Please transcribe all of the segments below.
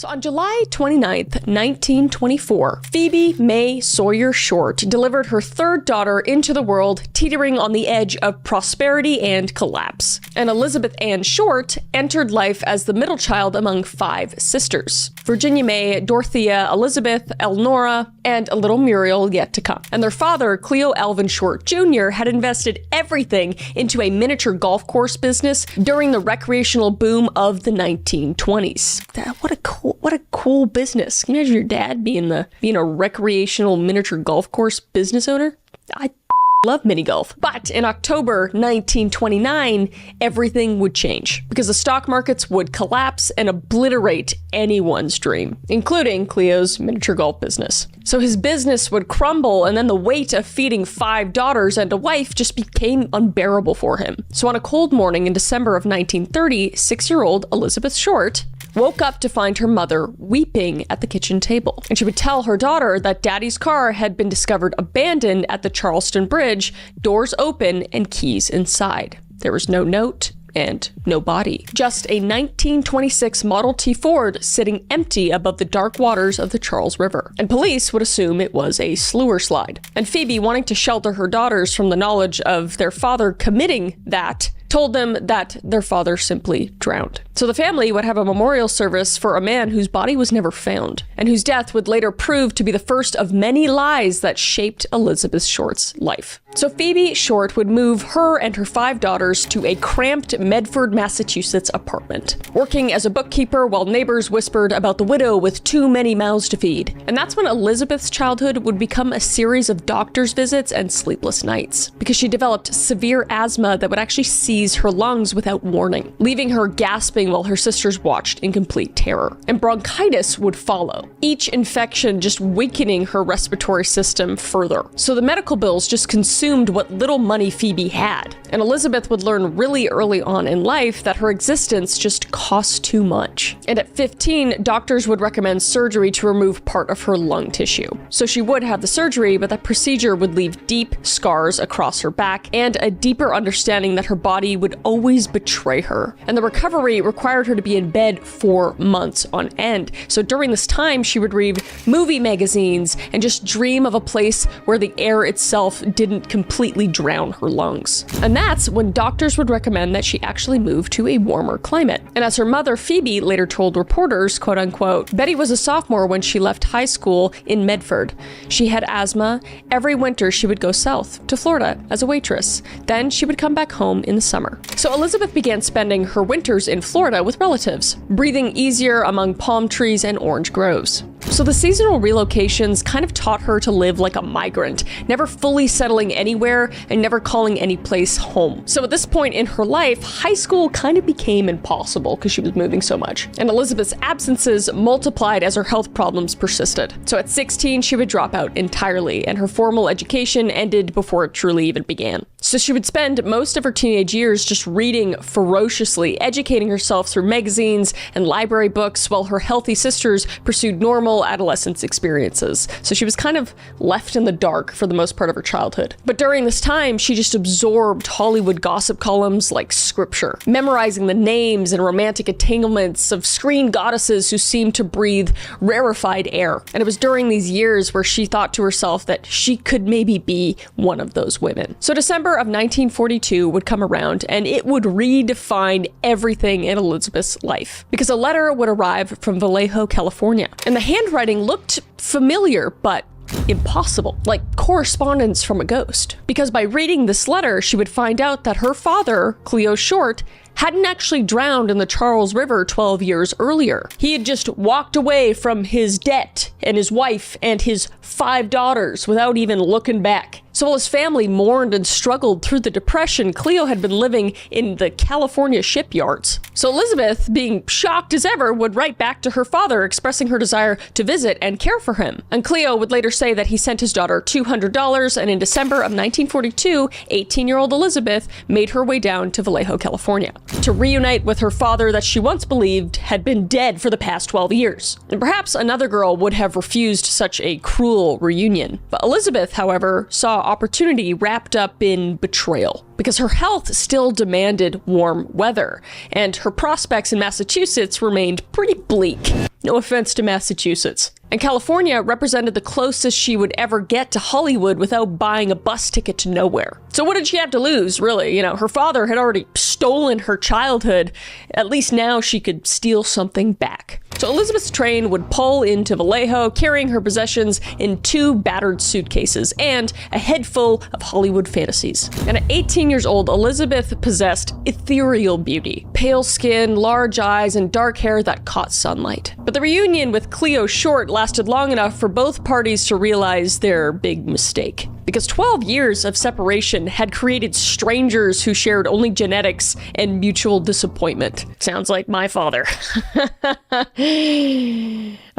So on July 29th, 1924, Phoebe May Sawyer Short delivered her third daughter into the world, teetering on the edge of prosperity and collapse. And Elizabeth Ann Short entered life as the middle child among 5 sisters: Virginia May, Dorothea, Elizabeth, Elnora, and a little Muriel yet to come. And their father, Cleo Alvin Short Jr., had invested everything into a miniature golf course business during the recreational boom of the 1920s. What a cool business. Can you imagine your dad being a recreational miniature golf course business owner? I love mini golf. But in October 1929, everything would change because the stock markets would collapse and obliterate anyone's dream, including Cleo's miniature golf business. So his business would crumble, and then the weight of feeding 5 daughters and a wife just became unbearable for him. So on a cold morning in December of 1930, 6-year-old Elizabeth Short woke up to find her mother weeping at the kitchen table. And she would tell her daughter that Daddy's car had been discovered abandoned at the Charleston Bridge, doors open and keys inside. There was no note and no body. Just a 1926 Model T Ford sitting empty above the dark waters of the Charles River. And police would assume it was a sewer slide. And Phoebe, wanting to shelter her daughters from the knowledge of their father committing that, told them that their father simply drowned. So the family would have a memorial service for a man whose body was never found, and whose death would later prove to be the first of many lies that shaped Elizabeth Short's life. So Phoebe Short would move her and her 5 daughters to a cramped Medford, Massachusetts apartment, working as a bookkeeper while neighbors whispered about the widow with too many mouths to feed. And that's when Elizabeth's childhood would become a series of doctor's visits and sleepless nights, because she developed severe asthma that would actually seize her lungs without warning, leaving her gasping while her sisters watched in complete terror. And bronchitis would follow, each infection just weakening her respiratory system further. So the medical bills just consumed what little money Phoebe had. And Elizabeth would learn really early on in life that her existence just cost too much. And at 15, doctors would recommend surgery to remove part of her lung tissue. So she would have the surgery, but that procedure would leave deep scars across her back and a deeper understanding that her body would always betray her. And the recovery required her to be in bed for months on end. So during this time, she would read movie magazines and just dream of a place where the air itself didn't completely drown her lungs. And that's when doctors would recommend that she actually move to a warmer climate. And as her mother, Phoebe, later told reporters, quote unquote, Betty was a sophomore when she left high school in Medford. She had asthma. Every winter she would go south to Florida as a waitress. Then she would come back home in the summer. So Elizabeth began spending her winters in Florida with relatives, breathing easier among palm trees and orange groves. So the seasonal relocations kind of taught her to live like a migrant, never fully settling anywhere and never calling any place home. So at this point in her life, high school kind of became impossible because she was moving so much. And Elizabeth's absences multiplied as her health problems persisted. So at 16, she would drop out entirely, and her formal education ended before it truly even began. So she would spend most of her teenage years just reading ferociously, educating herself through magazines and library books, while her healthy sisters pursued normal adolescence experiences. So she was kind of left in the dark for the most part of her childhood. But during this time, she just absorbed Hollywood gossip columns like scripture, memorizing the names and romantic entanglements of screen goddesses who seemed to breathe rarefied air. And it was during these years where she thought to herself that she could maybe be one of those women. So December of 1942 would come around, and it would redefine everything in Elizabeth's life, because a letter would arrive from Vallejo, California. And the handwriting looked familiar, but impossible, like correspondence from a ghost. Because by reading this letter, she would find out that her father, Cleo Short, hadn't actually drowned in the Charles River 12 years earlier. He had just walked away from his debt and his wife and his 5 daughters without even looking back. So while his family mourned and struggled through the Depression, Cleo had been living in the California shipyards. So Elizabeth, being shocked as ever, would write back to her father expressing her desire to visit and care for him. And Cleo would later say that he sent his daughter $200, and in December of 1942, 18-year-old Elizabeth made her way down to Vallejo, California, to reunite with her father that she once believed had been dead for the past 12 years. And perhaps another girl would have have refused such a cruel reunion. But Elizabeth, however, saw opportunity wrapped up in betrayal, because her health still demanded warm weather, and her prospects in Massachusetts remained pretty bleak. No offense to Massachusetts. And California represented the closest she would ever get to Hollywood without buying a bus ticket to nowhere. So what did she have to lose, really? You know, her father had already stolen her childhood. At least now she could steal something back. So Elizabeth's train would pull into Vallejo, carrying her possessions in 2 battered suitcases and a head full of Hollywood fantasies. And at 18 years old, Elizabeth possessed ethereal beauty. Pale skin, large eyes, and dark hair that caught sunlight. But the reunion with Cleo Short lasted long enough for both parties to realize their big mistake. Because 12 years of separation had created strangers who shared only genetics and mutual disappointment. Sounds like my father. I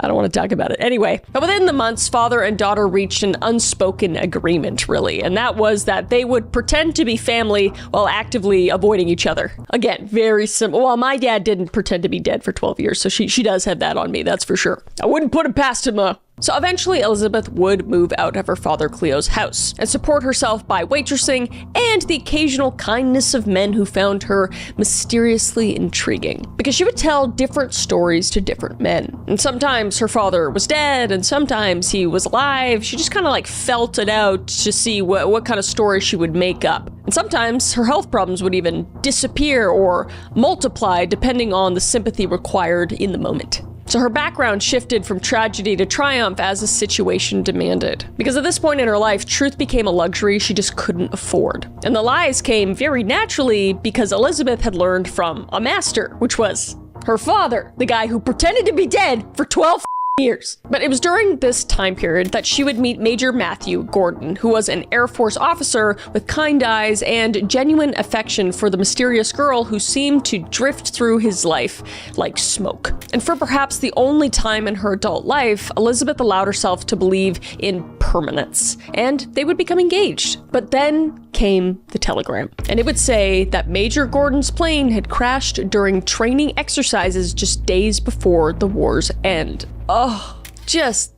don't want to talk about it. Anyway, but within the months, father and daughter reached an unspoken agreement, really, and that was that they would pretend to be family while actively avoiding each other. Again, very simple. Well, my dad didn't pretend to be dead for 12 years, so she does have that on me, that's for sure. I wouldn't put it past him, So eventually, Elizabeth would move out of her father Cleo's house and support herself by waitressing and the occasional kindness of men who found her mysteriously intriguing. Because she would tell different stories to different men. And sometimes her father was dead, and sometimes he was alive. She just kind of like felt it out to see what kind of story she would make up. And sometimes her health problems would even disappear or multiply depending on the sympathy required in the moment. So her background shifted from tragedy to triumph as the situation demanded. Because at this point in her life, truth became a luxury she just couldn't afford. And the lies came very naturally because Elizabeth had learned from a master, which was her father, the guy who pretended to be dead for 12 years. But it was during this time period that she would meet Major Matthew Gordon, who was an Air Force officer with kind eyes and genuine affection for the mysterious girl who seemed to drift through his life like smoke. And for perhaps the only time in her adult life, Elizabeth allowed herself to believe in permanence, and they would become engaged. But then came the telegram, and it would say that Major Gordon's plane had crashed during training exercises just days before the war's end. Oh, just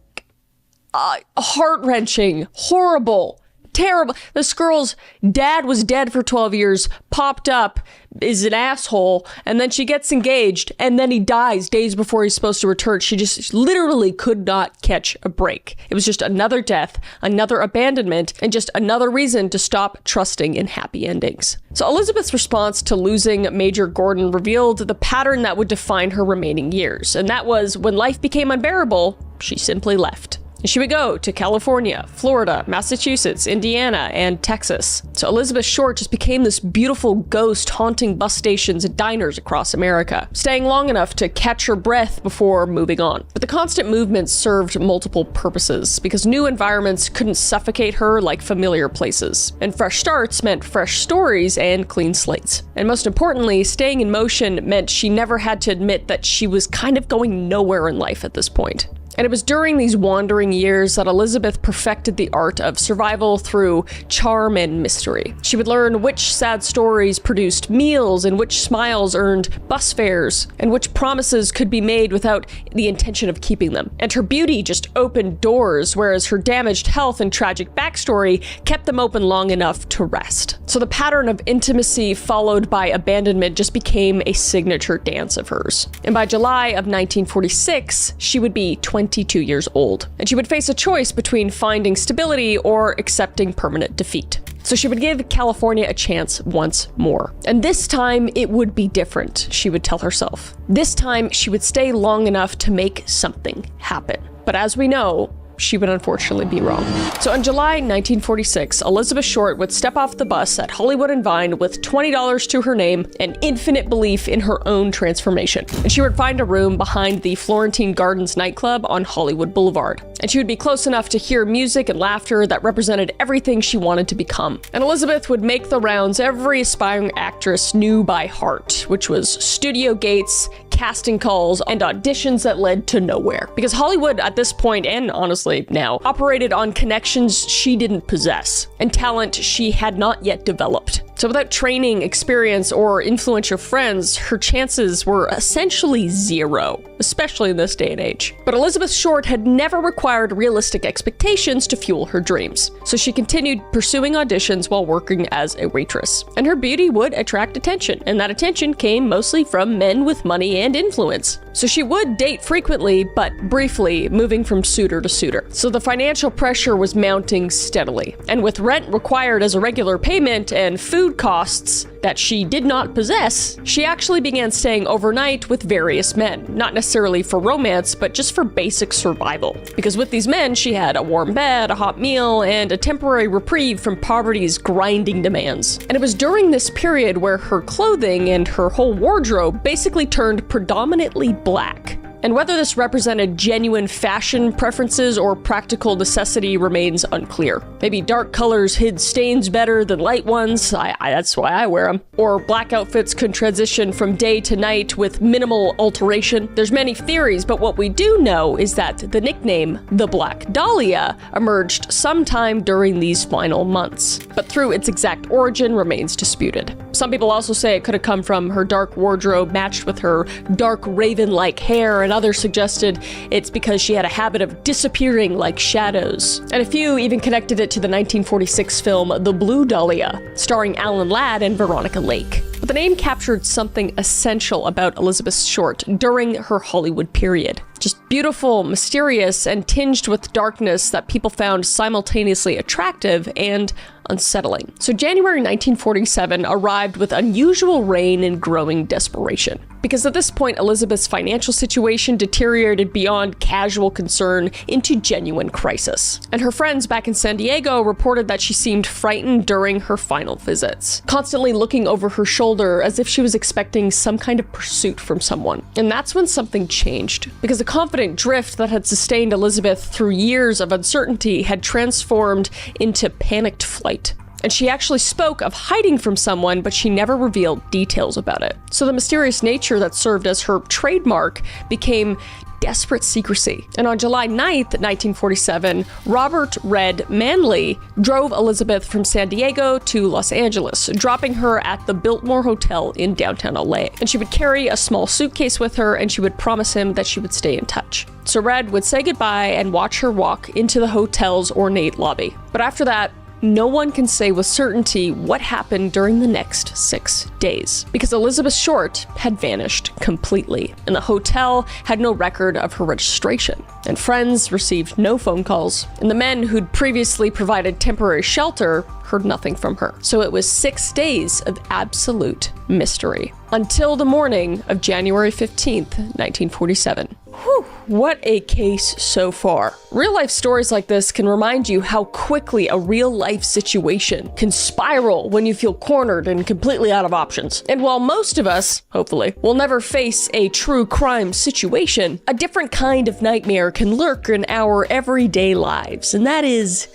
heart-wrenching, horrible, terrible. This girl's dad was dead for 12 years, popped up, is an asshole, and then she gets engaged, and then he dies days before he's supposed to return. She just literally could not catch a break. It was just another death, another abandonment, and just another reason to stop trusting in happy endings. So Elizabeth's response to losing Major Gordon revealed the pattern that would define her remaining years, and that was when life became unbearable, she simply left. She would go to California, Florida, Massachusetts, Indiana, and Texas. So Elizabeth Short just became this beautiful ghost haunting bus stations and diners across America, staying long enough to catch her breath before moving on. But the constant movement served multiple purposes, because new environments couldn't suffocate her like familiar places. And fresh starts meant fresh stories and clean slates. And most importantly, staying in motion meant she never had to admit that she was kind of going nowhere in life at this point. And it was during these wandering years that Elizabeth perfected the art of survival through charm and mystery. She would learn which sad stories produced meals and which smiles earned bus fares and which promises could be made without the intention of keeping them. And her beauty just opened doors, whereas her damaged health and tragic backstory kept them open long enough to rest. So the pattern of intimacy followed by abandonment just became a signature dance of hers. And by July of 1946, she would be 22 years old, and she would face a choice between finding stability or accepting permanent defeat. So she would give California a chance once more. And this time it would be different, she would tell herself. This time she would stay long enough to make something happen. But as we know, she would unfortunately be wrong. So in July 1946, Elizabeth Short would step off the bus at Hollywood and Vine with $20 to her name and infinite belief in her own transformation. And she would find a room behind the Florentine Gardens nightclub on Hollywood Boulevard. And she would be close enough to hear music and laughter that represented everything she wanted to become. And Elizabeth would make the rounds every aspiring actress knew by heart, which was studio gates, casting calls, and auditions that led to nowhere. Because Hollywood at this point, and honestly now, operated on connections she didn't possess and talent she had not yet developed. So without training, experience, or influential friends, her chances were essentially zero, especially in this day and age. But Elizabeth Short had never required realistic expectations to fuel her dreams, so she continued pursuing auditions while working as a waitress. And her beauty would attract attention, and that attention came mostly from men with money and influence. So she would date frequently, but briefly, moving from suitor to suitor. So the financial pressure was mounting steadily, and with rent required as a regular payment and food costs that she did not possess, she actually began staying overnight with various men, not necessarily for romance, but just for basic survival. Because with these men, she had a warm bed, a hot meal, and a temporary reprieve from poverty's grinding demands. And it was during this period where her clothing and her whole wardrobe basically turned predominantly black. And whether this represented genuine fashion preferences or practical necessity remains unclear. Maybe dark colors hid stains better than light ones, that's why I wear them. Or black outfits could transition from day to night with minimal alteration. There's many theories, but what we do know is that the nickname, the Black Dahlia, emerged sometime during these final months. But through its exact origin remains disputed. Some people also say it could have come from her dark wardrobe matched with her dark raven-like hair, and others suggested it's because she had a habit of disappearing like shadows. And a few even connected it to the 1946 film The Blue Dahlia, starring Alan Ladd and Veronica Lake. But the name captured something essential about Elizabeth Short during her Hollywood period. Just beautiful, mysterious, and tinged with darkness that people found simultaneously attractive and unsettling. So January 1947 arrived with unusual rain and growing desperation. Because at this point, Elizabeth's financial situation deteriorated beyond casual concern into genuine crisis. And her friends back in San Diego reported that she seemed frightened during her final visits, constantly looking over her shoulder as if she was expecting some kind of pursuit from someone. And that's when something changed, because the confident drift that had sustained Elizabeth through years of uncertainty had transformed into panicked flight. And she actually spoke of hiding from someone, but she never revealed details about it. So the mysterious nature that served as her trademark became desperate secrecy. And on July 9th, 1947, Robert Red Manley drove Elizabeth from San Diego to Los Angeles, dropping her at the Biltmore Hotel in downtown LA. And she would carry a small suitcase with her, and she would promise him that she would stay in touch. So Red would say goodbye and watch her walk into the hotel's ornate lobby. But after that, no one can say with certainty what happened during the next 6 days, because Elizabeth Short had vanished completely, and the hotel had no record of her registration, and friends received no phone calls, and the men who'd previously provided temporary shelter heard nothing from her. So it was 6 days of absolute mystery, until the morning of January 15th, 1947. Whew, what a case so far. Real-life stories like this can remind you how quickly a real-life situation can spiral when you feel cornered and completely out of options. And while most of us, hopefully, will never face a true crime situation, a different kind of nightmare can lurk in our everyday lives, and that is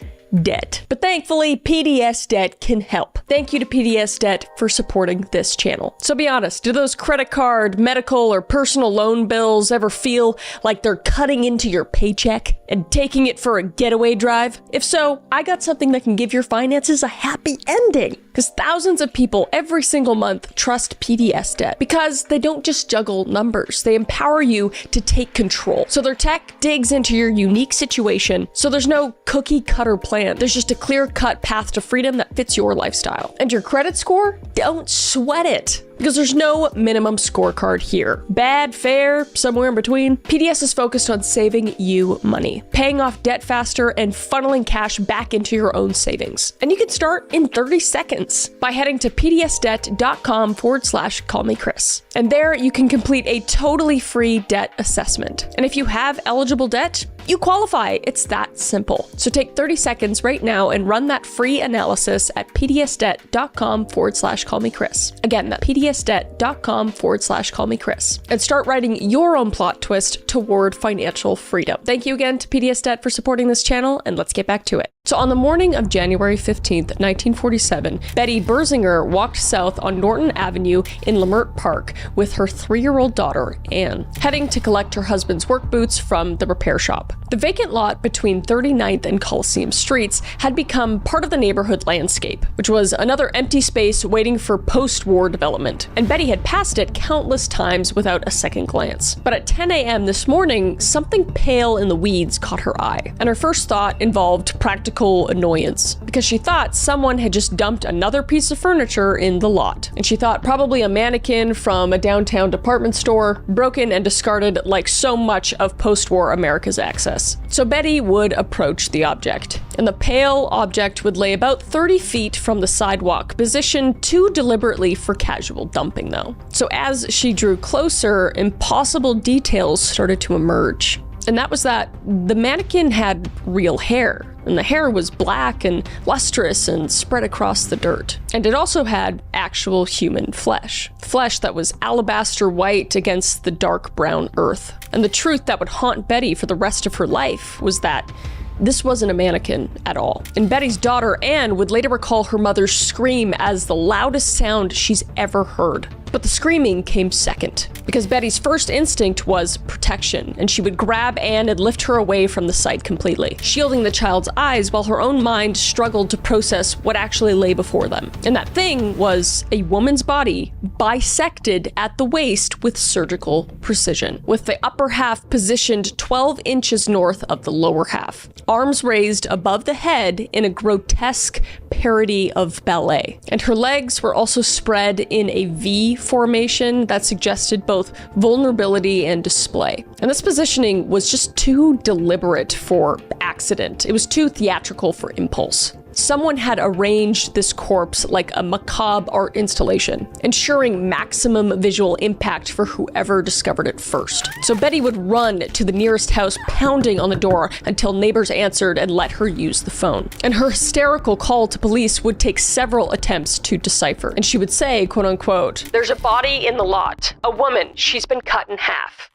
debt. But thankfully, PDS Debt can help. Thank you to PDS Debt for supporting this channel. So be honest, do those credit card, medical, or personal loan bills ever feel like they're cutting into your paycheck and taking it for a getaway drive? If so, I got something that can give your finances a happy ending. Because thousands of people every single month trust PDS Debt because they don't just juggle numbers, they empower you to take control. So their tech digs into your unique situation, so there's no cookie cutter plan. There's just a clear-cut path to freedom that fits your lifestyle. And your credit score? Don't sweat it, because there's no minimum scorecard here. Bad, fair, somewhere in between. PDS is focused on saving you money, paying off debt faster, and funneling cash back into your own savings. And you can start in 30 seconds by heading to pdsdebt.com/callmekris. And there you can complete a totally free debt assessment. And if you have eligible debt, you qualify. It's that simple. So take 30 seconds right now and run that free analysis at pdsdebt.com/callmekris. Again, that's pdsdebt.com/callmekris. And start writing your own plot twist toward financial freedom. Thank you again to PDS Debt for supporting this channel, and let's get back to it. So on the morning of January 15th, 1947, Betty Berzinger walked south on Norton Avenue in Leimert Park with her 3-year-old daughter, Anne, heading to collect her husband's work boots from the repair shop. The vacant lot between 39th and Coliseum Streets had become part of the neighborhood landscape, which was another empty space waiting for post-war development, and Betty had passed it countless times without a second glance. But at 10 a.m. this morning, something pale in the weeds caught her eye, and her first thought involved practical annoyance, because she thought someone had just dumped another piece of furniture in the lot, and she thought probably a mannequin from a downtown department store, broken and discarded like so much of post-war America's access. So Betty would approach the object, and the pale object would lay about 30 feet from the sidewalk, positioned too deliberately for casual dumping though. So as she drew closer, impossible details started to emerge. And that was that the mannequin had real hair, and the hair was black and lustrous and spread across the dirt. And it also had actual human flesh. Flesh that was alabaster white against the dark brown earth. And the truth that would haunt Betty for the rest of her life was that this wasn't a mannequin at all. And Betty's daughter, Anne, would later recall her mother's scream as the loudest sound she's ever heard. But the screaming came second, because Betty's first instinct was protection, and she would grab Anne and lift her away from the sight completely, shielding the child's eyes while her own mind struggled to process what actually lay before them. And that thing was a woman's body bisected at the waist with surgical precision, with the upper half positioned 12 inches north of the lower half, arms raised above the head in a grotesque parody of ballet. And her legs were also spread in a V formation that suggested both vulnerability and display. And this positioning was just too deliberate for accident. It was too theatrical for impulse. Someone had arranged this corpse like a macabre art installation, ensuring maximum visual impact for whoever discovered it first. So Betty would run to the nearest house, pounding on the door until neighbors answered and let her use the phone. And her hysterical call to police would take several attempts to decipher. And she would say, quote unquote, "There's a body in the lot. A woman. She's been cut in half."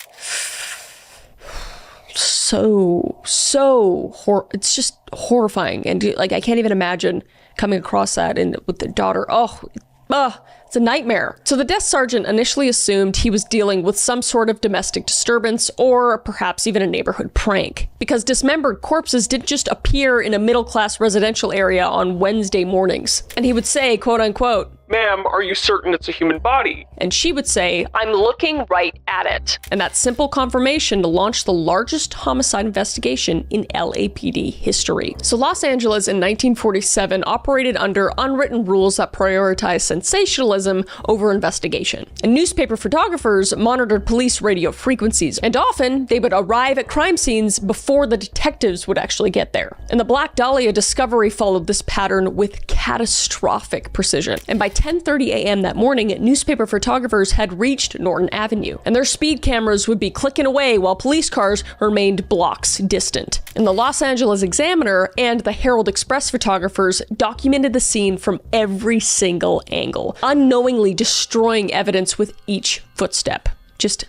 It's just horrifying, and like I can't even imagine coming across that and with the daughter. It's a nightmare. So the desk sergeant initially assumed he was dealing with some sort of domestic disturbance or perhaps even a neighborhood prank, because dismembered corpses didn't just appear in a middle-class residential area on Wednesday mornings. And he would say, quote unquote, "Ma'am, are you certain it's a human body?" And she would say, "I'm looking right at it." And that simple confirmation to launch the largest homicide investigation in LAPD history. So Los Angeles in 1947 operated under unwritten rules that prioritized sensationalism over investigation. And newspaper photographers monitored police radio frequencies, and often they would arrive at crime scenes before the detectives would actually get there. And the Black Dahlia discovery followed this pattern with catastrophic precision. And by 10:30 a.m. that morning, newspaper photographers had reached Norton Avenue, and their speed cameras would be clicking away while police cars remained blocks distant. And the Los Angeles Examiner and the Herald Express photographers documented the scene from every single angle, unknowingly destroying evidence with each footstep. Just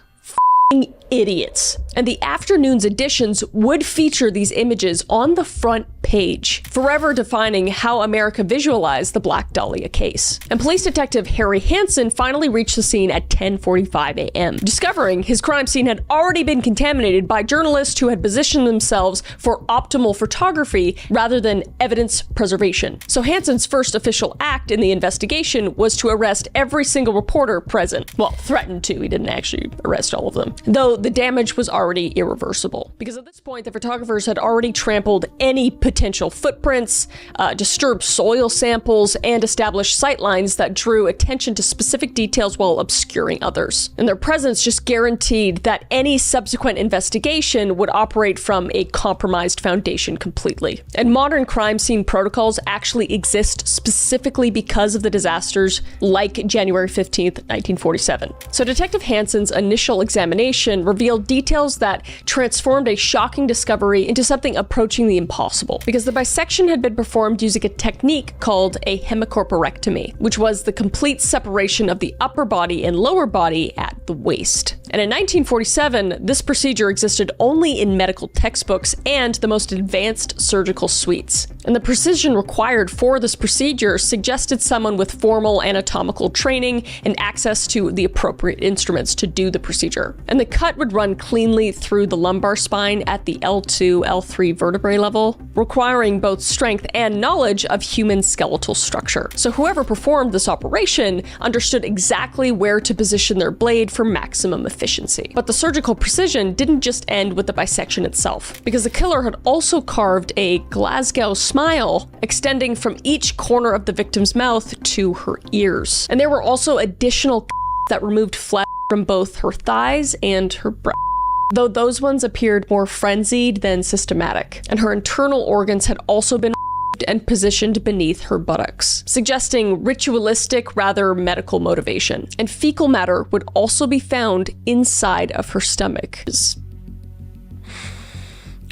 idiots. And the afternoon's editions would feature these images on the front page, forever defining how America visualized the Black Dahlia case. And police detective Harry Hansen finally reached the scene at 10:45 a.m., discovering his crime scene had already been contaminated by journalists who had positioned themselves for optimal photography rather than evidence preservation. So Hansen's first official act in the investigation was to arrest every single reporter present. Well, threatened to. He didn't actually arrest all of them, though the damage was already irreversible, because at this point the photographers had already trampled any potential footprints, disturbed soil samples, and established sightlines that drew attention to specific details while obscuring others. And their presence just guaranteed that any subsequent investigation would operate from a compromised foundation completely. And modern crime scene protocols actually exist specifically because of the disasters like January 15th, 1947. So Detective Hansen's initial examination revealed details that transformed a shocking discovery into something approaching the impossible, because the bisection had been performed using a technique called a hemicorporectomy, which was the complete separation of the upper body and lower body at the waist. And in 1947, this procedure existed only in medical textbooks and the most advanced surgical suites. And the precision required for this procedure suggested someone with formal anatomical training and access to the appropriate instruments to do the procedure. And the cut would run cleanly through the lumbar spine at the L2, L3 vertebrae level, requiring both strength and knowledge of human skeletal structure. So whoever performed this operation understood exactly where to position their blade for maximum efficiency. But the surgical precision didn't just end with the bisection itself, because the killer had also carved a Glasgow smile extending from each corner of the victim's mouth to her ears. And there were also additional that removed flesh from both her thighs and her breast, though those ones appeared more frenzied than systematic. And her internal organs had also been and positioned beneath her buttocks, suggesting ritualistic, rather medical motivation. And fecal matter would also be found inside of her stomach.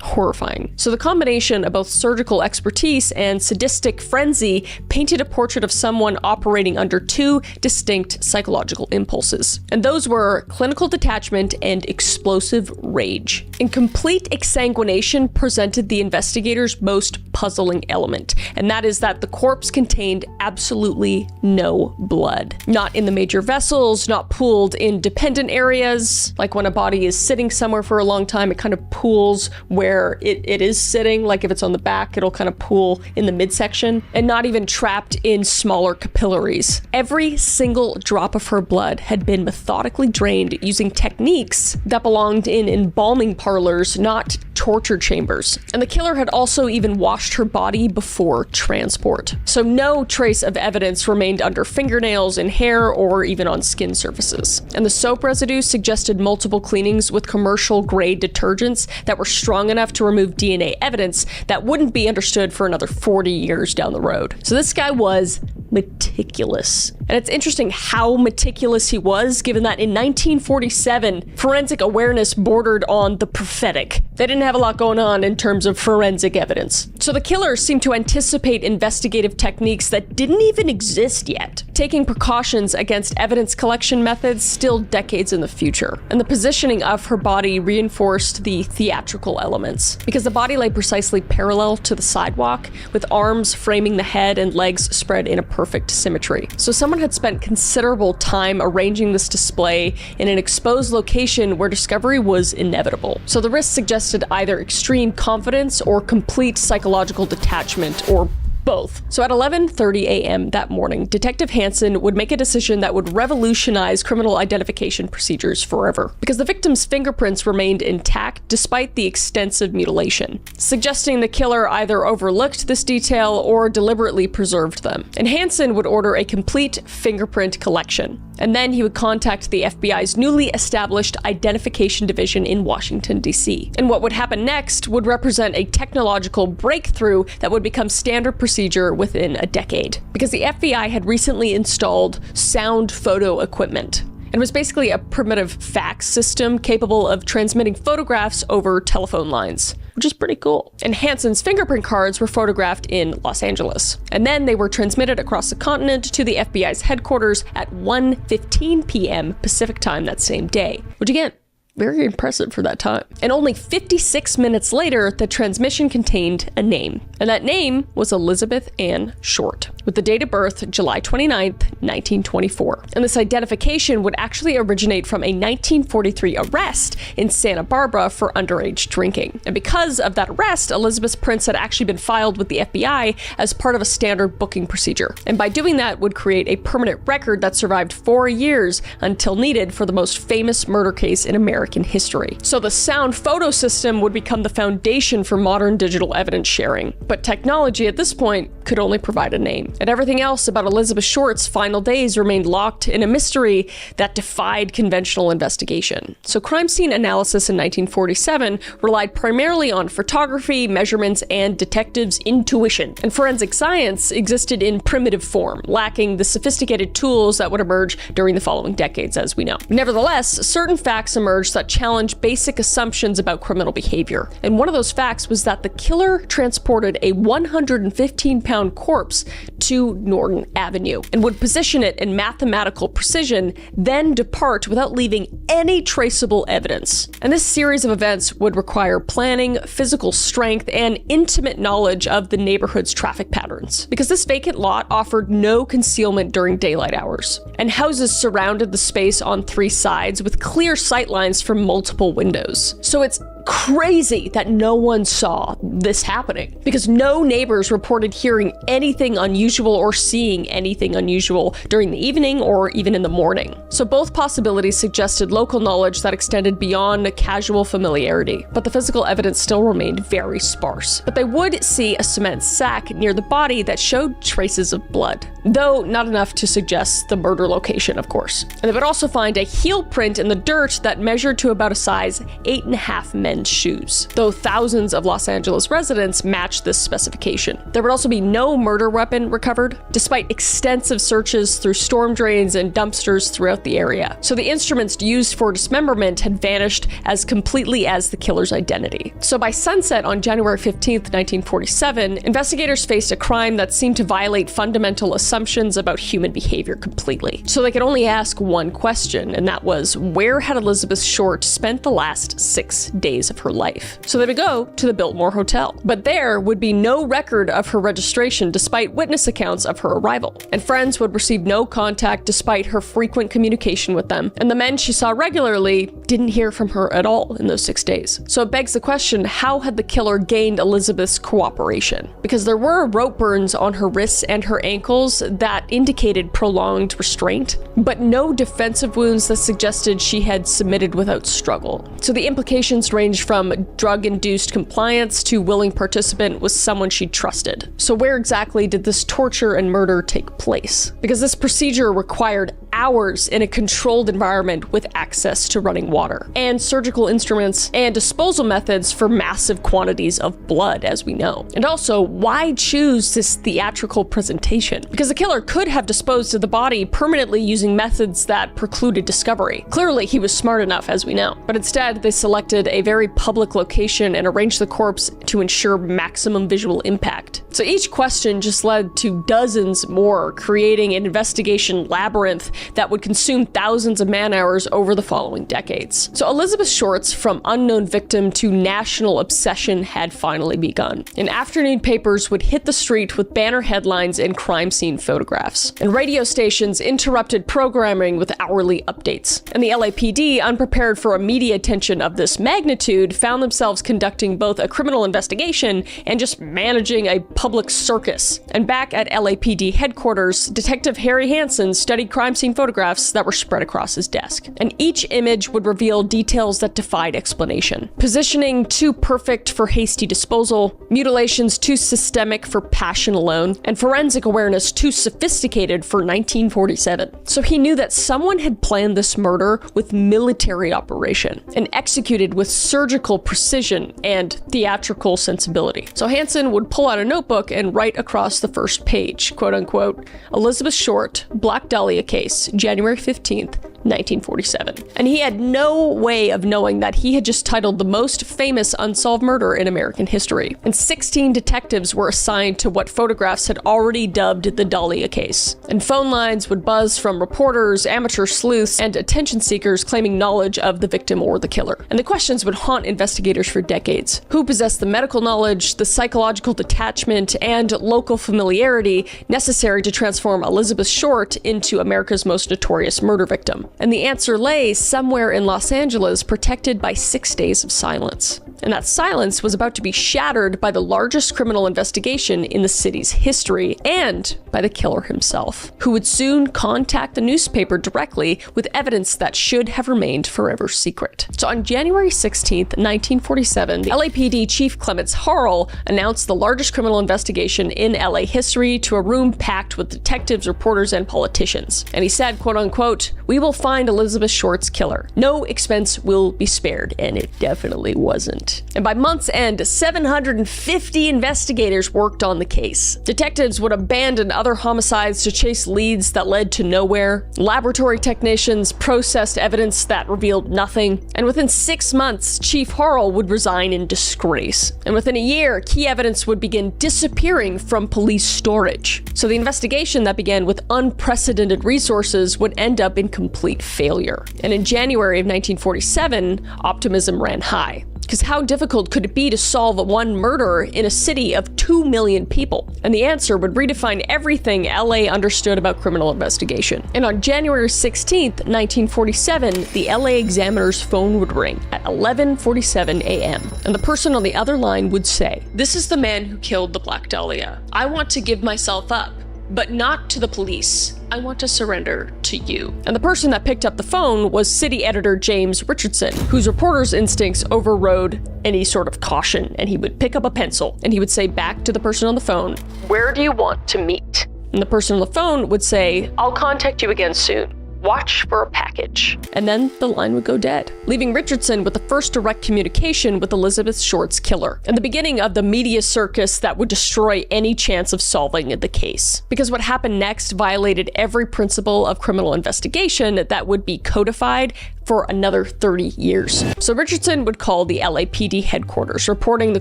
Horrifying. So the combination of both surgical expertise and sadistic frenzy painted a portrait of someone operating under two distinct psychological impulses. And those were clinical detachment and explosive rage. And complete exsanguination presented the investigators' most puzzling element, and that is that the corpse contained absolutely no blood. Not in the major vessels, not pooled in dependent areas, like when a body is sitting somewhere for a long time, it kind of pools where it is sitting, like if it's on the back, it'll kind of pool in the midsection, and not even trapped in smaller capillaries. Every single drop of her blood had been methodically drained using techniques that belonged in embalming parlors, not torture chambers. And the killer had also even washed her body before transport. So no trace of evidence remained under fingernails and hair or even on skin surfaces. And the soap residue suggested multiple cleanings with commercial grade detergents that were strong enough to remove DNA evidence that wouldn't be understood for another 40 years down the road. So this guy was meticulous. And it's interesting how meticulous he was, given that in 1947, forensic awareness bordered on the prophetic. They didn't have a lot going on in terms of forensic evidence. So the killer seemed to anticipate investigative techniques that didn't even exist yet, taking precautions against evidence collection methods still decades in the future. And the positioning of her body reinforced the theatrical elements, because the body lay precisely parallel to the sidewalk, with arms framing the head and legs spread in a perfect symmetry. So someone had spent considerable time arranging this display in an exposed location where discovery was inevitable. So the risk suggested either extreme confidence or complete psychological detachment, or both. So at 11:30 a.m. that morning, Detective Hansen would make a decision that would revolutionize criminal identification procedures forever, because the victim's fingerprints remained intact despite the extensive mutilation, suggesting the killer either overlooked this detail or deliberately preserved them. And Hansen would order a complete fingerprint collection. And then he would contact the FBI's newly established Identification Division in Washington, D.C. And what would happen next would represent a technological breakthrough that would become standard procedure within a decade, because the FBI had recently installed sound photo equipment. It was basically a primitive fax system capable of transmitting photographs over telephone lines, which is pretty cool. And Hansen's fingerprint cards were photographed in Los Angeles. And then they were transmitted across the continent to the FBI's headquarters at 1:15 p.m. Pacific time that same day, which again, very impressive for that time. And only 56 minutes later, the transmission contained a name. And that name was Elizabeth Ann Short, with the date of birth July 29th, 1924. And this identification would actually originate from a 1943 arrest in Santa Barbara for underage drinking. And because of that arrest, Elizabeth's prints had actually been filed with the FBI as part of a standard booking procedure. And by doing that would create a permanent record that survived 4 years until needed for the most famous murder case in American history. So the sound photo system would become the foundation for modern digital evidence sharing. But technology at this point could only provide a name. And everything else about Elizabeth Short's final days remained locked in a mystery that defied conventional investigation. So crime scene analysis in 1947 relied primarily on photography, measurements, and detectives' intuition. And forensic science existed in primitive form, lacking the sophisticated tools that would emerge during the following decades, as we know. Nevertheless, certain facts emerged that challenged basic assumptions about criminal behavior. And one of those facts was that the killer transported a 115-pound compound corpse to Norton Avenue and would position it in mathematical precision, then depart without leaving any traceable evidence. And this series of events would require planning, physical strength, and intimate knowledge of the neighborhood's traffic patterns, because this vacant lot offered no concealment during daylight hours, and houses surrounded the space on 3 sides with clear sightlines from multiple windows. So it's crazy that no one saw this happening, because no neighbors reported hearing anything unusual or seeing anything unusual during the evening or even in the morning. So both possibilities suggested local knowledge that extended beyond casual familiarity, but the physical evidence still remained very sparse. But they would see a cement sack near the body that showed traces of blood, though not enough to suggest the murder location, of course. And they would also find a heel print in the dirt that measured to about a size 8.5 men's shoes, though thousands of Los Angeles residents matched this specification. There would also be no murder weapon recovered, despite extensive searches through storm drains and dumpsters throughout the area. So the instruments used for dismemberment had vanished as completely as the killer's identity. So by sunset on January 15th, 1947, investigators faced a crime that seemed to violate fundamental assumptions about human behavior completely. So they could only ask one question, and that was, where had Elizabeth Short spent the last 6 days of her life? So they would go to the Biltmore Hotel, but there would be no record of her registration despite witness accounts of her arrival. And friends would receive no contact despite her frequent communication with them, and the men she saw regularly didn't hear from her at all in those 6 days. So it begs the question, how had the killer gained Elizabeth's cooperation? Because there were rope burns on her wrists and her ankles that indicated prolonged restraint, but no defensive wounds that suggested she had submitted without struggle. So the implications range from drug-induced compliance to willing participant with someone she trusted. So where exactly did this torture and murder take place? Because this procedure required hours in a controlled environment with access to running water, and surgical instruments and disposal methods for massive quantities of blood, as we know. And also, why choose this theatrical presentation? Because the killer could have disposed of the body permanently using methods that precluded discovery. Clearly, he was smart enough, as we know. But instead, they selected a very public location and arranged the corpse to ensure maximum visual impact. So each question just led to dozens more, creating an investigation labyrinth that would consume thousands of man-hours over the following decades. So Elizabeth Short's from unknown victim to national obsession had finally begun. And afternoon papers would hit the street with banner headlines and crime scene photographs. And radio stations interrupted programming with hourly updates. And the LAPD, unprepared for a media attention of this magnitude, found themselves conducting both a criminal investigation and just managing a public circus. And back at LAPD headquarters, Detective Harry Hansen studied crime scene photographs that were spread across his desk. And each image would reveal details that defied explanation. Positioning too perfect for hasty disposal, mutilations too systemic for passion alone, and forensic awareness too sophisticated for 1947. So he knew that someone had planned this murder with military operation and executed with surgical precision and theatrical sensibility. So Hansen would pull out a notebook and write across the first page, quote unquote, Elizabeth Short, Black Dahlia case, January 15th, 1947. And he had no way of knowing that he had just titled the most famous unsolved murder in American history. And 16 detectives were assigned to what photographs had already dubbed the Dahlia case. And phone lines would buzz from reporters, amateur sleuths, and attention seekers claiming knowledge of the victim or the killer. And the questions would haunt investigators for decades. Who possessed the medical knowledge, the psychological detachment, and local familiarity necessary to transform Elizabeth Short into America's most notorious murder victim? And the answer lay somewhere in Los Angeles, protected by 6 days of silence. And that silence was about to be shattered by the largest criminal investigation in the city's history, and by the killer himself, who would soon contact the newspaper directly with evidence that should have remained forever secret. So on January 16th, 1947, the LAPD Chief Clements Harrell announced the largest criminal investigation in LA history to a room packed with detectives, reporters, and politicians. And he said, quote unquote, "We will find Elizabeth Short's killer. No expense will be spared, and it definitely wasn't. And by month's end, 750 investigators worked on the case. Detectives would abandon other homicides to chase leads that led to nowhere. Laboratory technicians processed evidence that revealed nothing. And within 6 months, Chief Hodel would resign in disgrace. And within a year, key evidence would begin disappearing from police storage. So the investigation that began with unprecedented resources would end up in complete failure. And in January of 1947, optimism ran high. Because how difficult could it be to solve one murder in a city of 2 million people? And the answer would redefine everything LA understood about criminal investigation. And on January 16th, 1947, the LA Examiner's phone would ring at 11:47 a.m. And the person on the other line would say, "This is the man who killed the Black Dahlia. I want to give myself up, but not to the police. I want to surrender to you." And the person that picked up the phone was city editor James Richardson, whose reporter's instincts overrode any sort of caution, and he would pick up a pencil and he would say back to the person on the phone, "Where do you want to meet?" And the person on the phone would say, "I'll contact you again soon. Watch for a package." And then the line would go dead, leaving Richardson with the first direct communication with Elizabeth Short's killer, and the beginning of the media circus that would destroy any chance of solving the case. Because what happened next violated every principle of criminal investigation that would be codified for another 30 years. So Richardson would call the LAPD headquarters, reporting the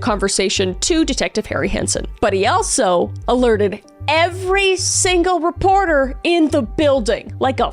conversation to Detective Harry Hansen. But he also alerted every single reporter in the building, like a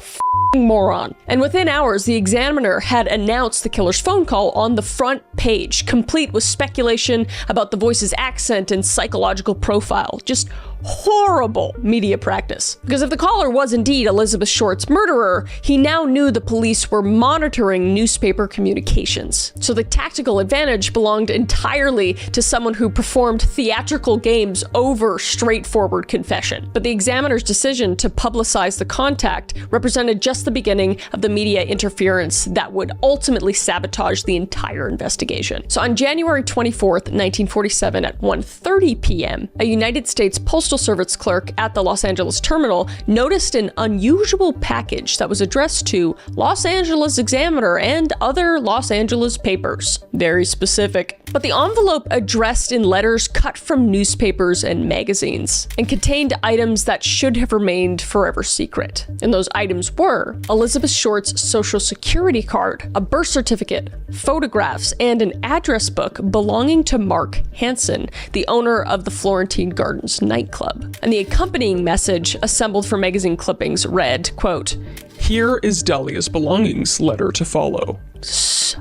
moron. And within hours, the Examiner had announced the killer's phone call on the front page, complete with speculation about the voice's accent and psychological profile. Just horrible media practice. Because if the caller was indeed Elizabeth Short's murderer, he now knew the police were monitoring newspaper communications. So the tactical advantage belonged entirely to someone who performed theatrical games over straightforward confession. But the Examiner's decision to publicize the contact represented just the beginning of the media interference that would ultimately sabotage the entire investigation. So on January 24th, 1947 at 1:30 p.m., a United States Postal Service clerk at the Los Angeles terminal noticed an unusual package that was addressed to Los Angeles Examiner and other Los Angeles papers. Very specific. But the envelope addressed in letters cut from newspapers and magazines and contained items that should have remained forever secret. And those items were Elizabeth Short's social security card, a birth certificate, photographs, and an address book belonging to Mark Hansen, the owner of the Florentine Gardens nightclub. And the accompanying message, assembled from magazine clippings, read, quote, "Here is Dahlia's belongings, letter to follow." So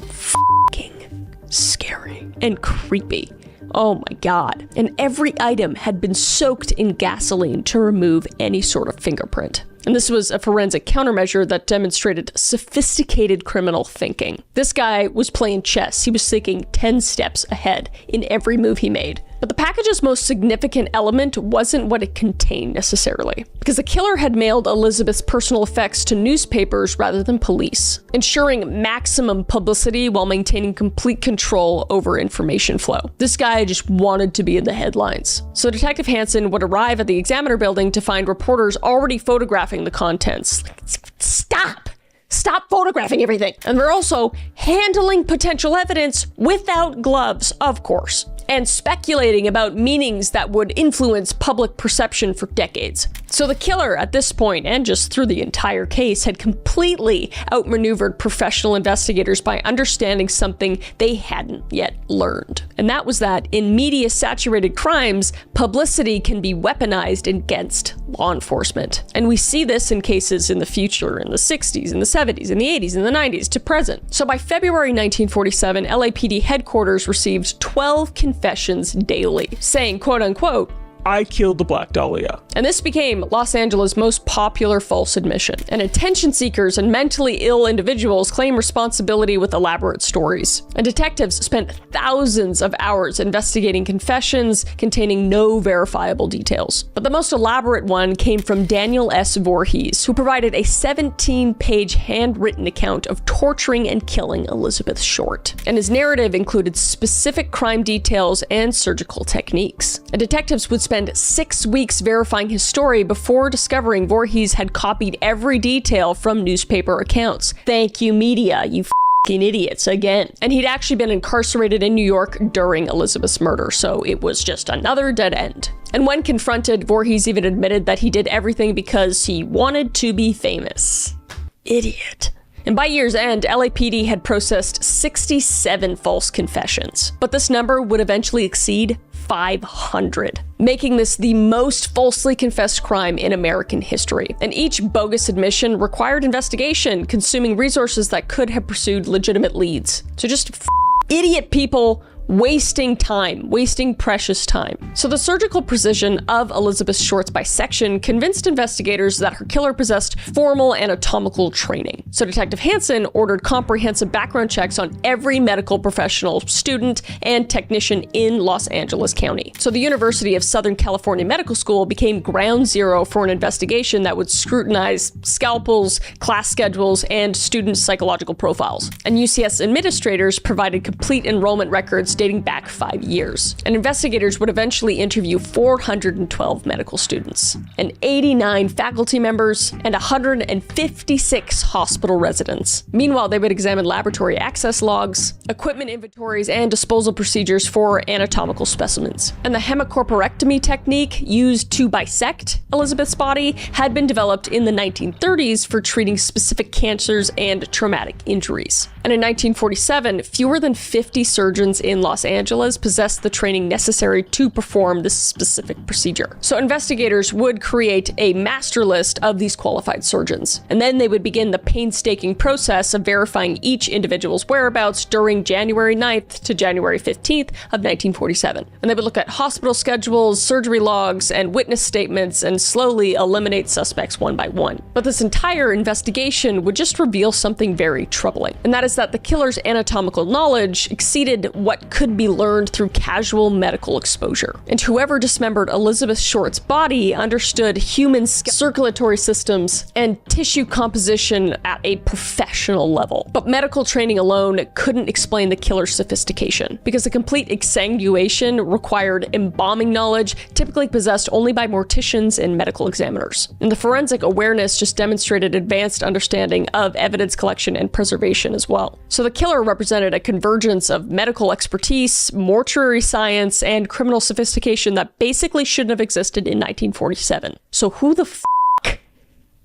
f***ing scary and creepy. Oh my god. And every item had been soaked in gasoline to remove any sort of fingerprint. And this was a forensic countermeasure that demonstrated sophisticated criminal thinking. This guy was playing chess. He was thinking 10 steps ahead in every move he made. But the package's most significant element wasn't what it contained necessarily, because the killer had mailed Elizabeth's personal effects to newspapers rather than police, ensuring maximum publicity while maintaining complete control over information flow. This guy just wanted to be in the headlines. So Detective Hansen would arrive at the Examiner building to find reporters already photographing the contents. Stop photographing everything. And they're also handling potential evidence without gloves, of course, and speculating about meanings that would influence public perception for decades. So the killer at this point, and just through the entire case, had completely outmaneuvered professional investigators by understanding something they hadn't yet learned. And that was that in media-saturated crimes, publicity can be weaponized against law enforcement. And we see this in cases in the future, in the 60s, in the 70s, in the 80s, in the 90s, to present. So by February 1947, LAPD headquarters received 12 confessions daily, saying, quote unquote, "I killed the Black Dahlia." And this became Los Angeles' most popular false admission. And attention seekers and mentally ill individuals claim responsibility with elaborate stories. And detectives spent thousands of hours investigating confessions containing no verifiable details. But the most elaborate one came from Daniel S. Voorhees, who provided a 17-page handwritten account of torturing and killing Elizabeth Short. And his narrative included specific crime details and surgical techniques. And detectives would spend spend 6 weeks verifying his story before discovering Voorhees had copied every detail from newspaper accounts. Thank you, media, you f***ing idiots again. And he'd actually been incarcerated in New York during Elizabeth's murder, so it was just another dead end. And when confronted, Voorhees even admitted that he did everything because he wanted to be famous. Idiot. And by year's end, LAPD had processed 67 false confessions, but this number would eventually exceed 500, making this the most falsely confessed crime in American history. And each bogus admission required investigation, consuming resources that could have pursued legitimate leads. So just idiot people wasting time, wasting precious time. So the surgical precision of Elizabeth Short's bisection convinced investigators that her killer possessed formal anatomical training. So Detective Hansen ordered comprehensive background checks on every medical professional, student, and technician in Los Angeles County. So the University of Southern California Medical School became ground zero for an investigation that would scrutinize scalpels, class schedules, and student psychological profiles. And UCS administrators provided complete enrollment records dating back 5 years. And investigators would eventually interview 412 medical students, and 89 faculty members, and 156 hospital residents. Meanwhile, they would examine laboratory access logs, equipment inventories, and disposal procedures for anatomical specimens. And the hemicorporectomy technique used to bisect Elizabeth's body had been developed in the 1930s for treating specific cancers and traumatic injuries. And in 1947, fewer than 50 surgeons in Los Angeles possessed the training necessary to perform this specific procedure. So investigators would create a master list of these qualified surgeons, and then they would begin the painstaking process of verifying each individual's whereabouts during January 9th to January 15th of 1947. And they would look at hospital schedules, surgery logs, and witness statements and slowly eliminate suspects one by one. But this entire investigation would just reveal something very troubling, and that is that the killer's anatomical knowledge exceeded what could be learned through casual medical exposure. And whoever dismembered Elizabeth Short's body understood human circulatory systems and tissue composition at a professional level. But medical training alone couldn't explain the killer's sophistication, because a complete exsanguation required embalming knowledge typically possessed only by morticians and medical examiners. And the forensic awareness just demonstrated advanced understanding of evidence collection and preservation as well. So the killer represented a convergence of medical expertise, mortuary science, and criminal sophistication that basically shouldn't have existed in 1947. So who the f***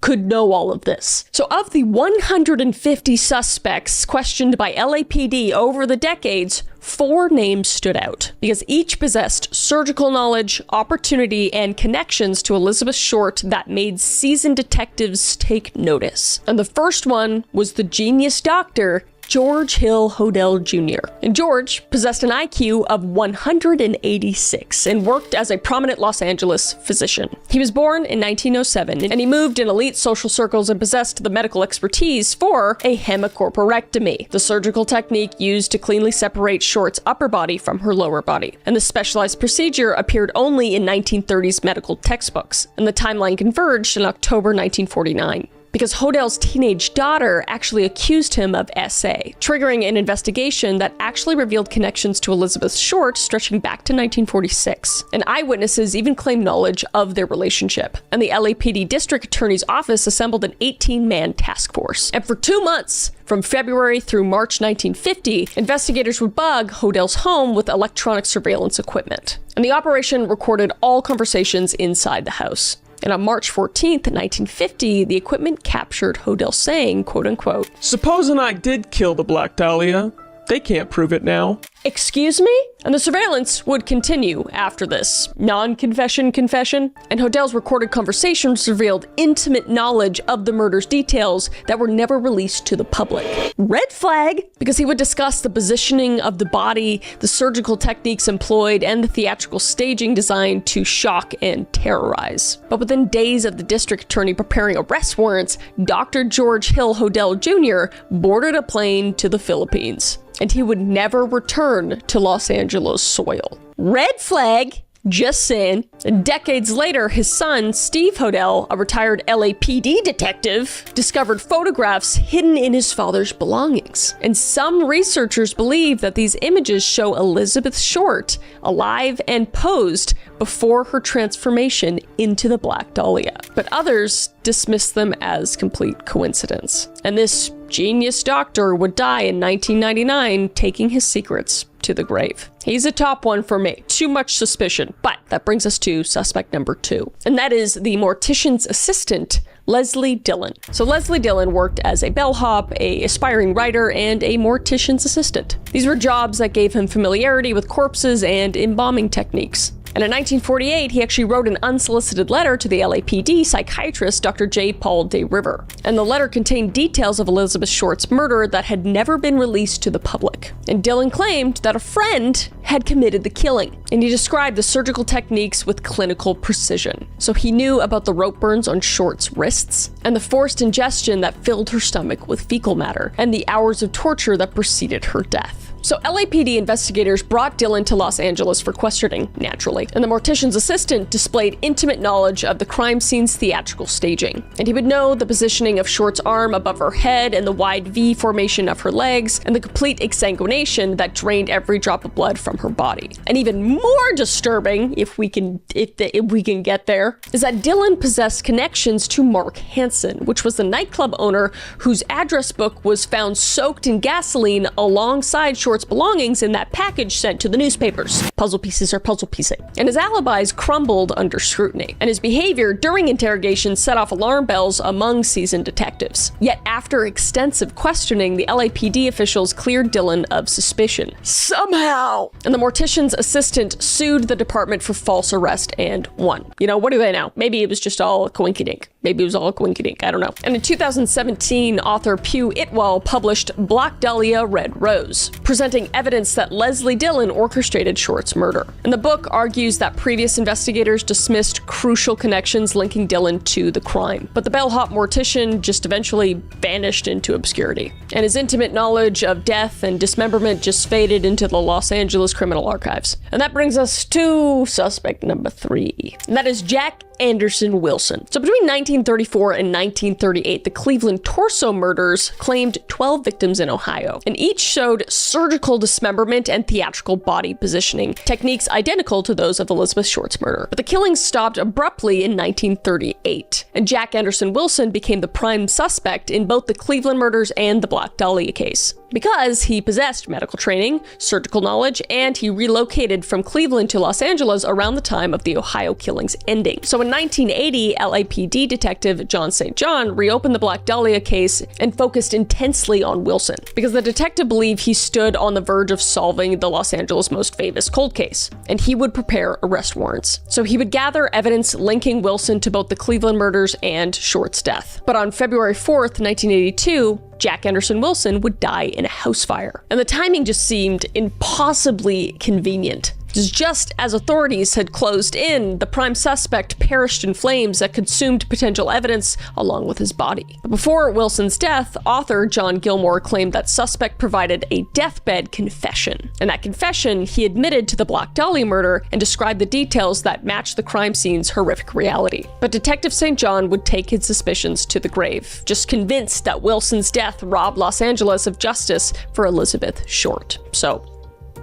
could know all of this? So of the 150 suspects questioned by LAPD over the decades, 4 names stood out, because each possessed surgical knowledge, opportunity, and connections to Elizabeth Short that made seasoned detectives take notice. And the first one was the genius doctor, George Hill Hodel Jr. And George possessed an IQ of 186 and worked as a prominent Los Angeles physician. He was born in 1907, and he moved in elite social circles and possessed the medical expertise for a hemicorporectomy, the surgical technique used to cleanly separate Short's upper body from her lower body. And this specialized procedure appeared only in 1930s medical textbooks, and the timeline converged in October 1949. Because Hodel's teenage daughter actually accused him of SA, triggering an investigation that actually revealed connections to Elizabeth Short stretching back to 1946. And eyewitnesses even claimed knowledge of their relationship. And the LAPD District Attorney's Office assembled an 18-man task force. And for 2 months, from February through March 1950, investigators would bug Hodel's home with electronic surveillance equipment. And the operation recorded all conversations inside the house. And on March 14th, 1950, the equipment captured Hodel saying, quote unquote, "Supposing I did kill the Black Dahlia, they can't prove it now." "Excuse me?" And the surveillance would continue after this non-confession confession, and Hodel's recorded conversations revealed intimate knowledge of the murder's details that were never released to the public. Red flag, because he would discuss the positioning of the body, the surgical techniques employed, and the theatrical staging designed to shock and terrorize. But within days of the district attorney preparing arrest warrants, Dr. George Hill Hodel Jr. boarded a plane to the Philippines, and he would never return to Los Angeles soil. Red flag, Just saying. Decades later, his son, Steve Hodel, a retired LAPD detective, discovered photographs hidden in his father's belongings. And some researchers believe that these images show Elizabeth Short alive and posed before her transformation into the Black Dahlia. But others dismiss them as complete coincidence. And this genius doctor would die in 1999, taking his secrets to the grave. He's a top one for me. Too much suspicion. But that brings us to suspect number 2. And that is the mortician's assistant, Leslie Dillon. So Leslie Dillon worked as a bellhop, a aspiring writer, and a mortician's assistant. These were jobs that gave him familiarity with corpses and embalming techniques. And in 1948, he actually wrote an unsolicited letter to the LAPD psychiatrist, Dr. J. Paul De River. And the letter contained details of Elizabeth Short's murder that had never been released to the public. And Dillon claimed that a friend had committed the killing. And he described the surgical techniques with clinical precision. So he knew about the rope burns on Short's wrists, and the forced ingestion that filled her stomach with fecal matter, and the hours of torture that preceded her death. So LAPD investigators brought Dillon to Los Angeles for questioning, naturally, and the mortician's assistant displayed intimate knowledge of the crime scene's theatrical staging. And he would know the positioning of Short's arm above her head and the wide V formation of her legs and the complete exsanguination that drained every drop of blood from her body. And even more disturbing, if we can get there, is that Dillon possessed connections to Mark Hansen, which was the nightclub owner whose address book was found soaked in gasoline alongside Short's belongings in that package sent to the newspapers. Puzzle pieces are puzzle piecing. And his alibis crumbled under scrutiny, and his behavior during interrogation set off alarm bells among seasoned detectives. Yet after extensive questioning, the LAPD officials cleared Dillon of suspicion. Somehow! And the mortician's assistant sued the department for false arrest and won. You know, what do they know? Maybe it was just all a coinkydink. Maybe it was all a coinkydink. I don't know. And in 2017, author Pugh Itwell published Black Dahlia Red Rose, presenting evidence that Leslie Dillon orchestrated Short's murder. And the book argues that previous investigators dismissed crucial connections linking Dillon to the crime. But the bellhop mortician just eventually vanished into obscurity. And his intimate knowledge of death and dismemberment just faded into the Los Angeles criminal archives. And that brings us to suspect number 3. And that is Jack Anderson Wilson. So between 1934 and 1938, the Cleveland torso murders claimed 12 victims in Ohio, and each showed surgical dismemberment and theatrical body positioning, techniques identical to those of Elizabeth Short's murder. But the killings stopped abruptly in 1938, and Jack Anderson Wilson became the prime suspect in both the Cleveland murders and the Black Dahlia case, because he possessed medical training, surgical knowledge, and he relocated from Cleveland to Los Angeles around the time of the Ohio killings ending. So in 1980, LAPD detective John St. John reopened the Black Dahlia case and focused intensely on Wilson, because the detective believed he stood on the verge of solving the Los Angeles most famous cold case, and he would prepare arrest warrants. So he would gather evidence linking Wilson to both the Cleveland murders and Short's death. But on February 4th, 1982, Jack Anderson Wilson would die in a house fire. And the timing just seemed impossibly convenient. Just as authorities had closed in, the prime suspect perished in flames that consumed potential evidence along with his body. But before Wilson's death, author John Gilmore claimed that suspect provided a deathbed confession. In that confession, he admitted to the Black Dahlia murder and described the details that matched the crime scene's horrific reality. But Detective St. John would take his suspicions to the grave, just convinced that Wilson's death robbed Los Angeles of justice for Elizabeth Short. So,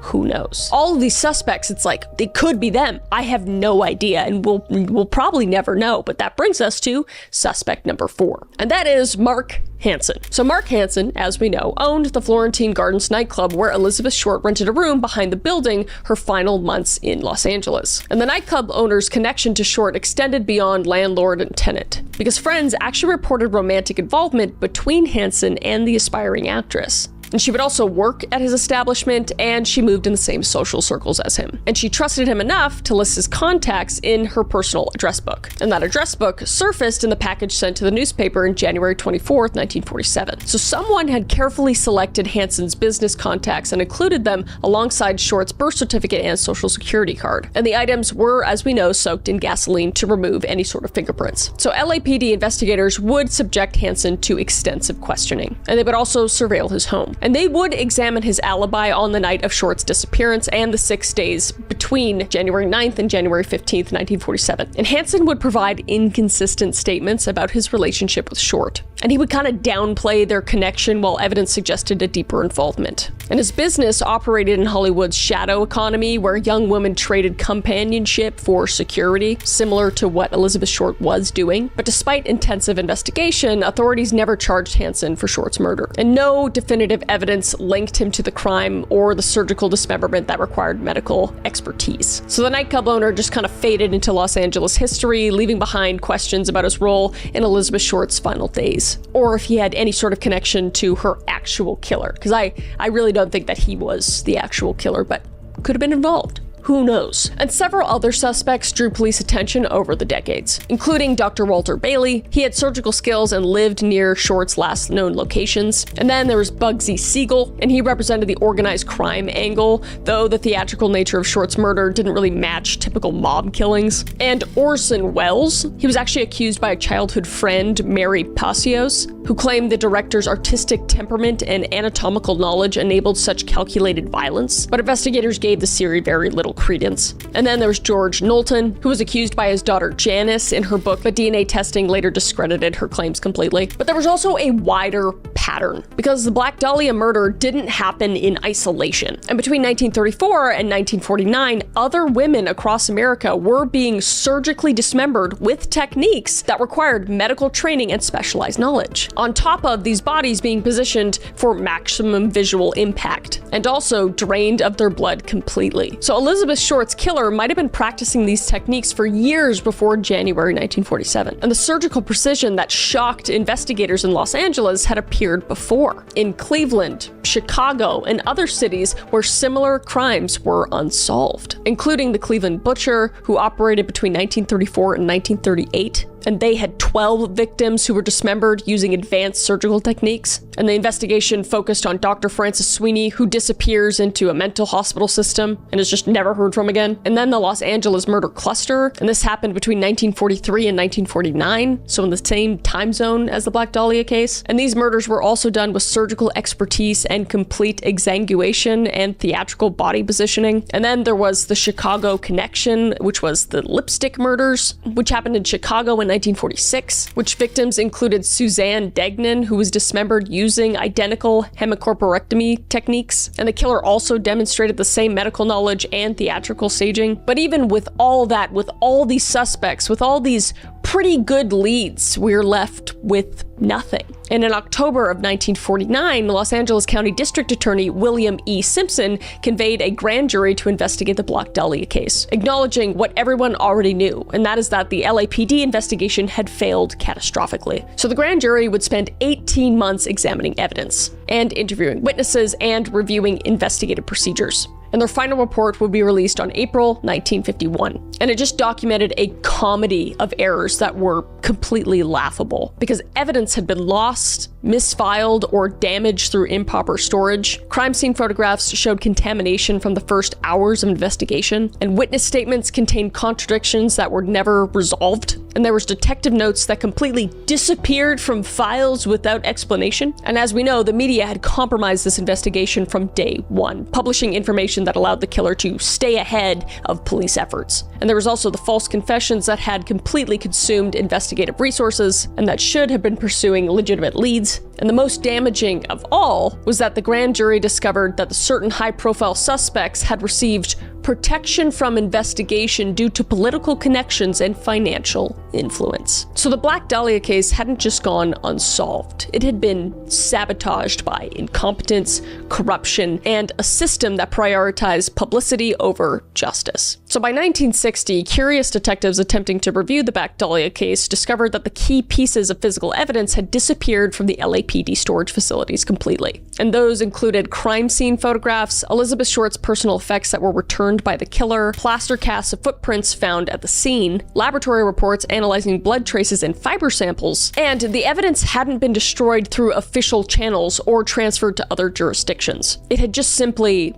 who knows? All of these suspects, it's like, they could be them. I have no idea, and we'll probably never know. But that brings us to suspect number 4, and that is Mark Hansen. So Mark Hansen, as we know, owned the Florentine Gardens nightclub where Elizabeth Short rented a room behind the building her final months in Los Angeles. And the nightclub owner's connection to Short extended beyond landlord and tenant, because friends actually reported romantic involvement between Hansen and the aspiring actress. And she would also work at his establishment, and she moved in the same social circles as him. And she trusted him enough to list his contacts in her personal address book. And that address book surfaced in the package sent to the newspaper in January 24th, 1947. So someone had carefully selected Hansen's business contacts and included them alongside Short's birth certificate and social security card. And the items were, as we know, soaked in gasoline to remove any sort of fingerprints. So LAPD investigators would subject Hansen to extensive questioning, and they would also surveil his home. and they would examine his alibi on the night of Short's disappearance and the 6 days between January 9th and January 15th, 1947. And Hansen would provide inconsistent statements about his relationship with Short, and he would kind of downplay their connection while evidence suggested a deeper involvement. And his business operated in Hollywood's shadow economy, where young women traded companionship for security, similar to what Elizabeth Short was doing. But despite intensive investigation, authorities never charged Hansen for Short's murder, and no definitive evidence linked him to the crime or the surgical dismemberment that required medical expertise. So the nightclub owner just kind of faded into Los Angeles history, leaving behind questions about his role in Elizabeth Short's final days, or if he had any sort of connection to her actual killer, because I really don't think that he was the actual killer, but could have been involved. Who knows? And several other suspects drew police attention over the decades, including Dr. Walter Bailey. He had surgical skills and lived near Short's last known locations. And then there was Bugsy Siegel, and he represented the organized crime angle, though the theatrical nature of Short's murder didn't really match typical mob killings. And Orson Welles, he was actually accused by a childhood friend, Mary Pacios, who claimed the director's artistic temperament and anatomical knowledge enabled such calculated violence. But investigators gave the theory very little credence. And then there was George Knowlton, who was accused by his daughter Janice in her book, but DNA testing later discredited her claims completely. But there was also a wider pattern, because the Black Dahlia murder didn't happen in isolation. And between 1934 and 1949, other women across America were being surgically dismembered with techniques that required medical training and specialized knowledge, on top of these bodies being positioned for maximum visual impact, and also drained of their blood completely. So Elizabeth Short's killer might have been practicing these techniques for years before January 1947, and the surgical precision that shocked investigators in Los Angeles had appeared before, in Cleveland, Chicago, and other cities where similar crimes were unsolved, including the Cleveland Butcher, who operated between 1934 and 1938, and they had 12 victims who were dismembered using advanced surgical techniques. And the investigation focused on Dr. Francis Sweeney, who disappears into a mental hospital system and is just never heard from again. And then the Los Angeles murder cluster, and this happened between 1943 and 1949, so in the same time zone as the Black Dahlia case. And these murders were also done with surgical expertise and complete exsanguation and theatrical body positioning. And then there was the Chicago connection, which was the lipstick murders, which happened in Chicago in 1946, which victims included Suzanne Degnan, who was dismembered using identical hemicorporectomy techniques, and the killer also demonstrated the same medical knowledge and theatrical staging. But even with all that, with all these suspects, with all these pretty good leads, we're left with nothing. And in October of 1949, the Los Angeles County District Attorney William E. Simpson conveyed a grand jury to investigate the Black Dahlia case, acknowledging what everyone already knew, and that is that the LAPD investigation had failed catastrophically. So the grand jury would spend 18 months examining evidence and interviewing witnesses and reviewing investigative procedures. And their final report would be released on April 1951. And it just documented a comedy of errors that were completely laughable, because evidence had been lost, misfiled, or damaged through improper storage. Crime scene photographs showed contamination from the first hours of investigation, and witness statements contained contradictions that were never resolved. And there was detective notes that completely disappeared from files without explanation. And as we know, the media had compromised this investigation from day one, publishing information that allowed the killer to stay ahead of police efforts. And there was also the false confessions that had completely consumed investigative resources and that should have been pursuing legitimate leads. And the most damaging of all was that the grand jury discovered that the certain high-profile suspects had received protection from investigation due to political connections and financial influence. So the Black Dahlia case hadn't just gone unsolved. It had been sabotaged by incompetence, corruption, and a system that prioritized publicity over justice. So by 1960, curious detectives attempting to review the Black Dahlia case discovered that the key pieces of physical evidence had disappeared from the LAPD storage facilities completely. And those included crime scene photographs, Elizabeth Short's personal effects that were returned by the killer, plaster casts of footprints found at the scene, laboratory reports analyzing blood traces and fiber samples, and the evidence hadn't been destroyed through official channels or transferred to other jurisdictions. It had just simply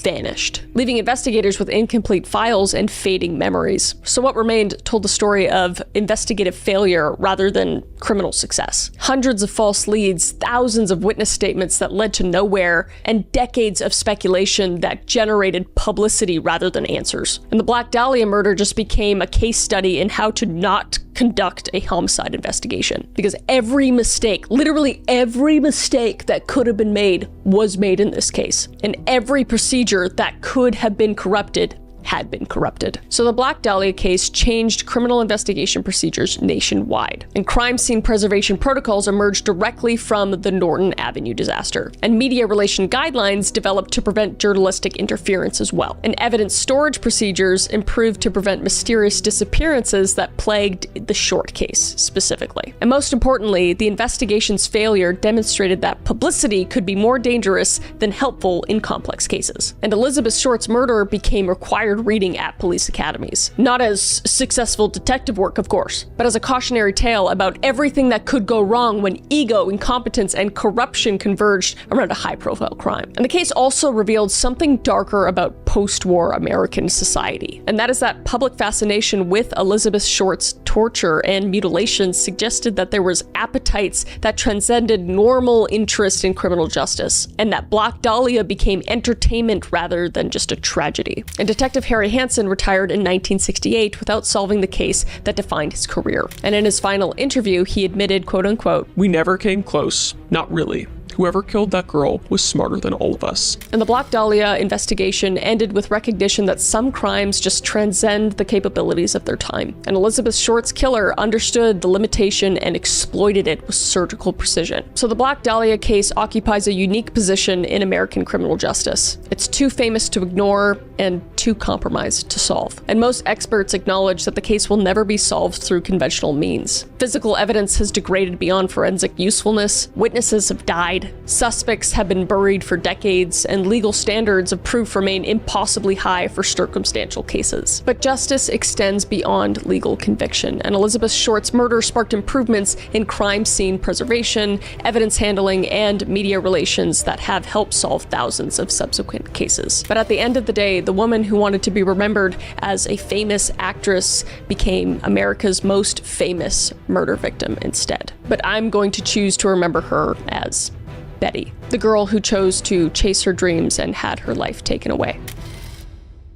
vanished, leaving investigators with incomplete files and fading memories. So what remained told the story of investigative failure rather than criminal success. Hundreds of false leads, thousands of witness statements that led to nowhere, and decades of speculation that generated publicity rather than answers. And the Black Dahlia murder just became a case study in how to not conduct a homicide investigation. Because every mistake, literally every mistake that could have been made was made in this case. And every procedure that could have been corrupted had been corrupted. So the Black Dahlia case changed criminal investigation procedures nationwide, and crime scene preservation protocols emerged directly from the Norton Avenue disaster, and media relation guidelines developed to prevent journalistic interference as well, and evidence storage procedures improved to prevent mysterious disappearances that plagued the Short case specifically. And most importantly, the investigation's failure demonstrated that publicity could be more dangerous than helpful in complex cases. And Elizabeth Short's murder became required reading at police academies. Not as successful detective work, of course, but as a cautionary tale about everything that could go wrong when ego, incompetence, and corruption converged around a high-profile crime. And the case also revealed something darker about post-war American society, and that is that public fascination with Elizabeth Short's torture and mutilation suggested that there was appetites that transcended normal interest in criminal justice, and that Black Dahlia became entertainment rather than just a tragedy. And Detective Harry Hansen retired in 1968 without solving the case that defined his career. And in his final interview, he admitted, quote unquote, "We never came close. Not really. Whoever killed that girl was smarter than all of us." And the Black Dahlia investigation ended with recognition that some crimes just transcend the capabilities of their time. And Elizabeth Short's killer understood the limitation and exploited it with surgical precision. So the Black Dahlia case occupies a unique position in American criminal justice. It's too famous to ignore and too compromised to solve. And most experts acknowledge that the case will never be solved through conventional means. Physical evidence has degraded beyond forensic usefulness, witnesses have died, suspects have been buried for decades, and legal standards of proof remain impossibly high for circumstantial cases. But justice extends beyond legal conviction, and Elizabeth Short's murder sparked improvements in crime scene preservation, evidence handling, and media relations that have helped solve thousands of subsequent cases. But at the end of the day, the woman who wanted to be remembered as a famous actress became America's most famous murder victim instead. But I'm going to choose to remember her as Betty, the girl who chose to chase her dreams and had her life taken away.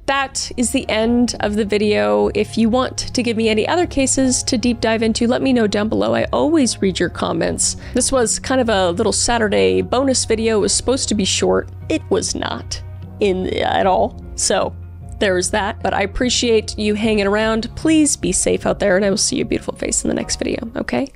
That is the end of the video. If you want to give me any other cases to deep dive into, let me know down below. I always read your comments. This was kind of a little Saturday bonus video. It was supposed to be short. It was not at all. So there's that. But I appreciate you hanging around. Please be safe out there, and I will see your beautiful face in the next video, okay?